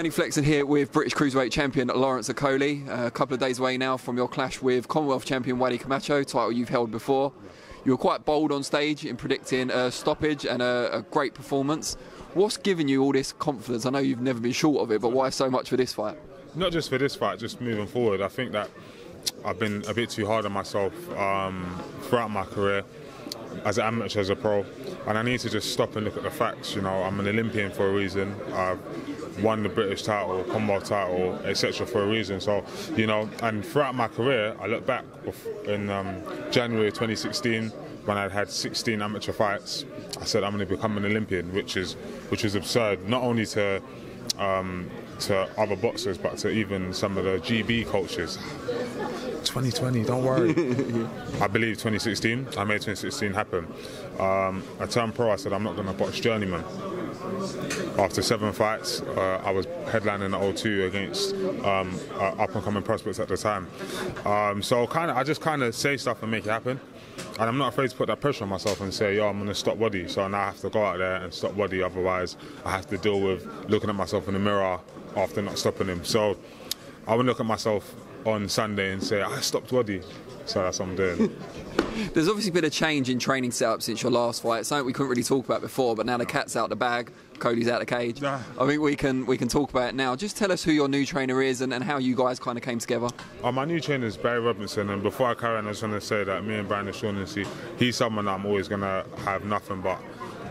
Bernie Flexen here with British Cruiserweight Champion Lawrence Okolie. A couple of days away now from your clash with Commonwealth Champion Wadi Camacho, title you've held before. You were quite bold on stage in predicting a stoppage and a great performance. What's given you all this confidence? I know you've never been short of it, but why so much for this fight? Not just for this fight, just moving forward. I think that I've been a bit too hard on myself throughout my career, as an amateur, as a pro, and I need to just stop and look at the facts. You know, I'm an Olympian for a reason. I've won the British title, Commonwealth title, etc. for a reason. So, you know, and throughout my career, I look back in January 2016 when I'd had 16 amateur fights. I said I'm going to become an Olympian, which is absurd. Not only to other boxers, but to even some of the GB coaches. 2020, don't worry. I believe 2016. I made 2016 happen. I turned pro. I said I'm not going to box journeyman. After 7 fights, I was headlining the O2 against up-and-coming prospects at the time. So I just say stuff and make it happen. And I'm not afraid to put that pressure on myself and say, yo, I'm going to stop Wadi. So now I have to go out there and stop Wadi. Otherwise, I have to deal with looking at myself in the mirror after not stopping him. So I would look at myself on Sunday and say, I stopped Wadi. So that's what I'm doing. There's obviously been a change in training setup since your last fight. Something we couldn't really talk about before, but now the cat's out the bag, Cody's out the cage. I think we can talk about it now. Just tell us who your new trainer is and how you guys kind of came together. My new trainer is Barry Robinson, and before I carry on, I just want to say that me and Brian O'Shaughnessy, he's someone that I'm always going to have nothing but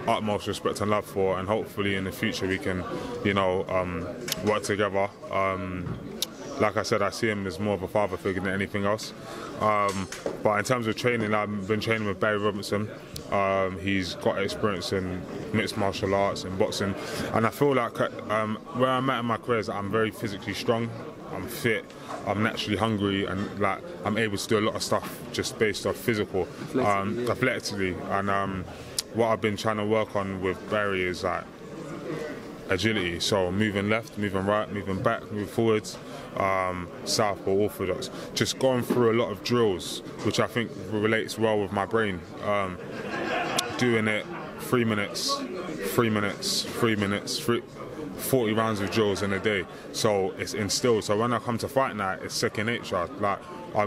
utmost respect and love for, and hopefully in the future we can, you know, work together. Like I said, I see him as more of a father figure than anything else. But in terms of training, I've been training with Barry Robinson. He's got experience in mixed martial arts and boxing. And I feel like where I'm at in my career is that I'm very physically strong, I'm fit, I'm naturally hungry, and like I'm able to do a lot of stuff just based off physical, athletically. And what I've been trying to work on with Barry is like agility, so moving left, moving right, moving back, moving forwards, southpaw, orthodox, just going through a lot of drills, which I think relates well with my brain. Doing it 3 minutes, 3 minutes, 3 minutes, 40 rounds of drills in a day, so it's instilled. So when I come to fight night, it's second nature. Like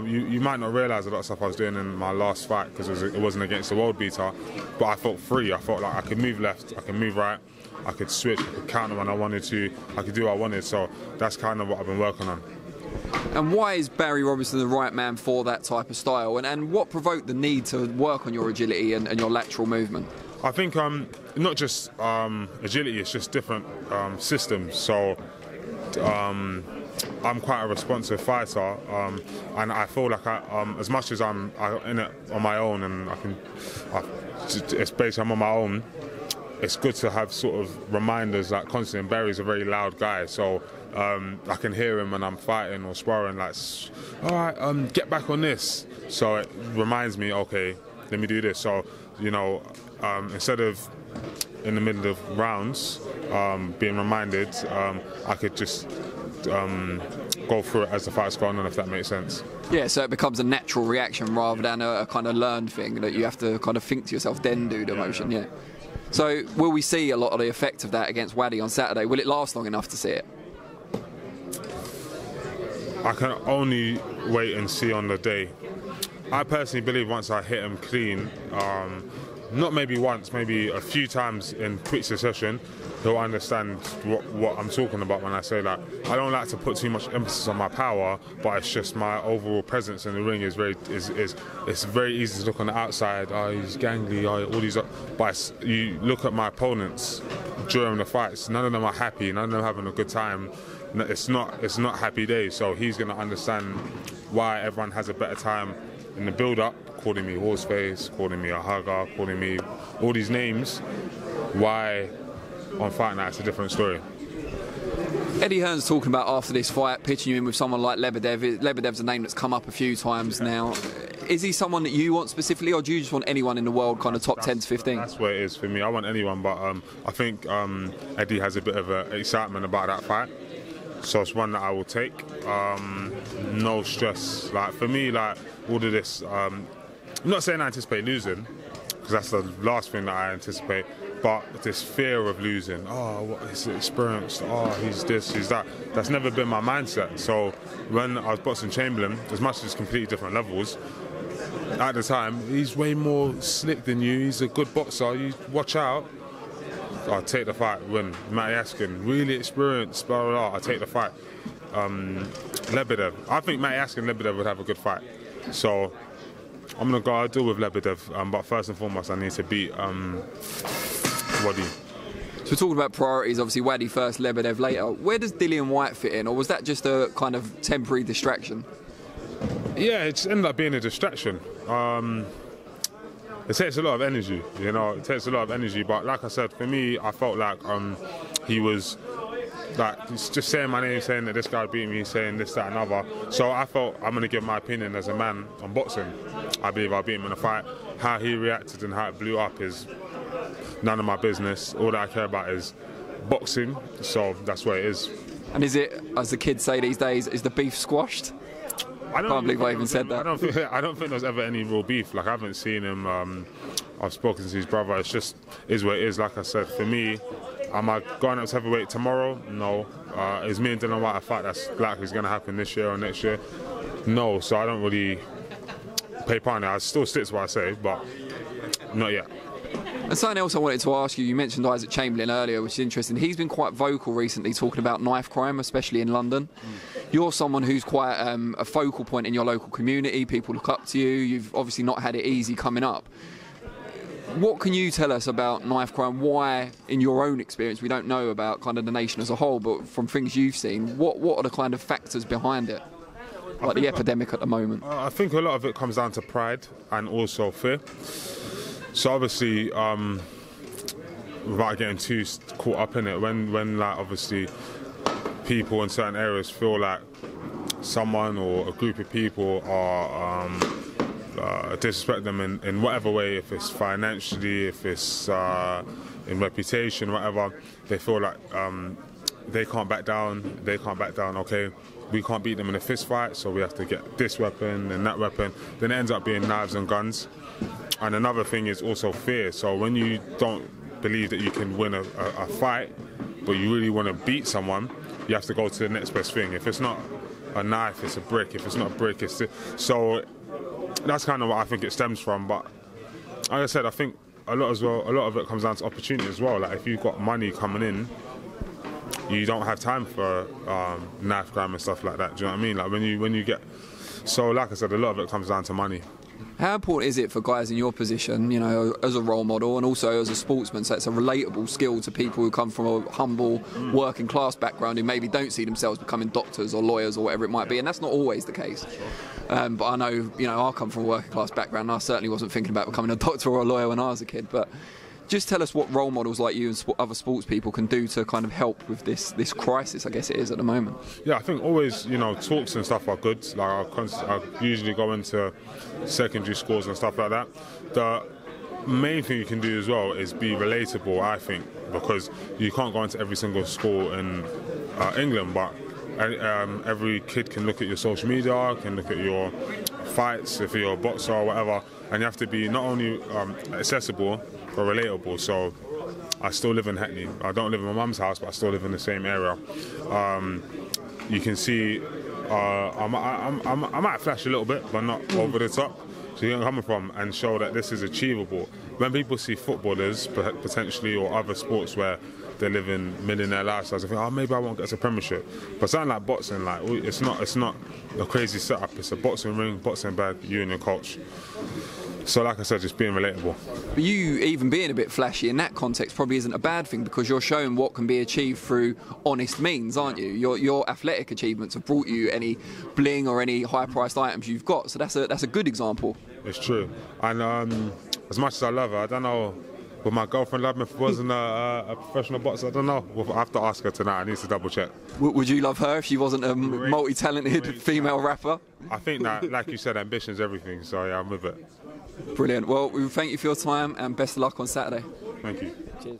you might not realise a lot of stuff I was doing in my last fight because it wasn't against the world beater, but I felt free. I felt like I could move left, I could move right, I could switch, I could counter when I wanted to, I could do what I wanted. So that's kind of what I've been working on. And why is Barry Robinson the right man for that type of style? And what provoked the need to work on your agility and your lateral movement? I think not just agility, it's just different systems. So I'm quite a responsive fighter, and I feel like as much as I'm in it on my own, and it's basically I'm on my own, it's good to have sort of reminders like constantly. And Barry's a very loud guy, so I can hear him when I'm fighting or sparring, like, all right, get back on this. So it reminds me, okay, let me do this. So, you know, instead of in the middle of rounds being reminded, I could just go through it as the fight's going on, if that makes sense. Yeah, so it becomes a natural reaction rather than a kind of learned thing that you have to kind of think to yourself, then do the motion, yeah. So will we see a lot of the effect of that against Wadi on Saturday? Will it last long enough to see it? I can only wait and see on the day. I personally believe once I hit him clean, not maybe once, maybe a few times in quick succession, he'll understand what I'm talking about when I say that. I don't like to put too much emphasis on my power, but it's just my overall presence in the ring is it's very easy to look on the outside. Oh, he's gangly. Oh, all these. But you look at my opponents during the fights. None of them are happy. None of them are having a good time. It's not happy days. So he's going to understand why everyone has a better time in the build-up, calling me horseface, calling me a hugger, calling me all these names. Why on fight night it's a different story. Eddie Hearn's talking about after this fight, pitching you in with someone like Lebedev. Lebedev's a name that's come up a few times now. Is he someone that you want specifically, or do you just want anyone in the world, kind of top 10 to 15? That's where it is for me. I want anyone, but I think Eddie has a bit of excitement about that fight. So it's one that I will take. No stress. Like for me, like all of this, I'm not saying I anticipate losing, because that's the last thing that I anticipate. but this fear of losing, oh, what is the experience, oh, he's this, he's that, that's never been my mindset. So when I was boxing Chamberlain, as much as completely different levels, at the time, he's way more slick than you, he's a good boxer, you watch out. I'll take the fight, win. Matty Askin, really experienced, blah, blah, blah, I'll take the fight. Lebedev, I think Matty Askin and Lebedev would have a good fight. So I'm going to go, I'll deal with Lebedev, but first and foremost I need to beat Wadi. So we're talking about priorities, obviously Wadi first, Lebedev later. Where does Dillian Whyte fit in, or was that just a kind of temporary distraction? Yeah, it's ended up being a distraction. It takes a lot of energy, you know, it takes a lot of energy, but like I said, for me, I felt like he was like just saying my name, saying that this guy beat me, saying this, that and other. So I felt I'm going to give my opinion as a man on boxing. I believe I beat him in a fight. How he reacted and how it blew up is none of my business. All that I care about is boxing, so that's where it is. And is it, as the kids say these days, is the beef squashed? I can't believe I even said that. I don't think there's ever any real beef. Like, I haven't seen him. I've spoken to his brother. It's just is what it is. Like I said, for me, am I going up to heavyweight tomorrow? No. Is me and Dillian Whyte a fight that's likely is going to happen this year or next year? No. So I don't really pay part in it. I still stick to what I say, but not yet. And something else I wanted to ask you, you mentioned Isaac Chamberlain earlier, which is interesting. He's been quite vocal recently talking about knife crime, especially in London. You're someone who's quite a focal point in your local community. People look up to you. You've obviously not had it easy coming up. What can you tell us about knife crime? Why, in your own experience, we don't know about kind of the nation as a whole, but from things you've seen, what are the kind of factors behind it? Like the epidemic at the moment. I think a lot of it comes down to pride and also fear. So obviously, without getting too caught up in it, when like obviously people in certain areas feel like someone or a group of people are disrespect them in whatever way, if it's financially, if it's in reputation, whatever, they feel like they can't back down. They can't back down. Okay, we can't beat them in a fist fight, so we have to get this weapon and that weapon. Then it ends up being knives and guns. And another thing is also fear. So when you don't believe that you can win a fight, but you really want to beat someone, you have to go to the next best thing. If it's not a knife, it's a brick. If it's not a brick, it's... So that's kind of what I think it stems from. But like I said, I think a lot of it comes down to opportunity as well. Like if you've got money coming in, you don't have time for knife crime and stuff like that. Do you know what I mean? Like when you get... So like I said, a lot of it comes down to money. How important is it for guys in your position, you know, as a role model and also as a sportsman, so it's a relatable skill to people who come from a humble working class background who maybe don't see themselves becoming doctors or lawyers or whatever it might be, and that's not always the case. But I know, you know, I come from a working class background and I certainly wasn't thinking about becoming a doctor or a lawyer when I was a kid, but just tell us what role models like you and other sports people can do to kind of help with this crisis, I guess it is at the moment. Yeah, I think always, you know, talks and stuff are good. Like I usually go into secondary schools and stuff like that. The main thing you can do as well is be relatable, I think, because you can't go into every single school in England, but every kid can look at your social media, can look at your fights, if you're a boxer or whatever, and you have to be not only accessible but relatable. So I still live in Hackney. I don't live in my mum's house, but I still live in the same area. You can see I might flash a little bit, but not over the top. So you can come from and show that this is achievable. When people see footballers potentially or other sports where they're living millionaire lifestyles, they think, oh, maybe I won't get to Premiership. But something like boxing, like it's not a crazy setup. It's a boxing ring, boxing bag, you and your coach. So like I said, just being relatable. But you even being a bit flashy in that context probably isn't a bad thing, because you're showing what can be achieved through honest means, aren't you? Your athletic achievements have brought you any bling or any high-priced items you've got, so that's a good example. It's true. And as much as I love her, I don't know, would my girlfriend love me if I wasn't a professional boxer? I don't know. I have to ask her tonight. I need to double check. Would you love her if she wasn't a multi-talented female rapper? I think that, like you said, ambition's everything, so yeah, I'm with it. Brilliant. Well, we thank you for your time and best of luck on Saturday. Thank you. Cheers.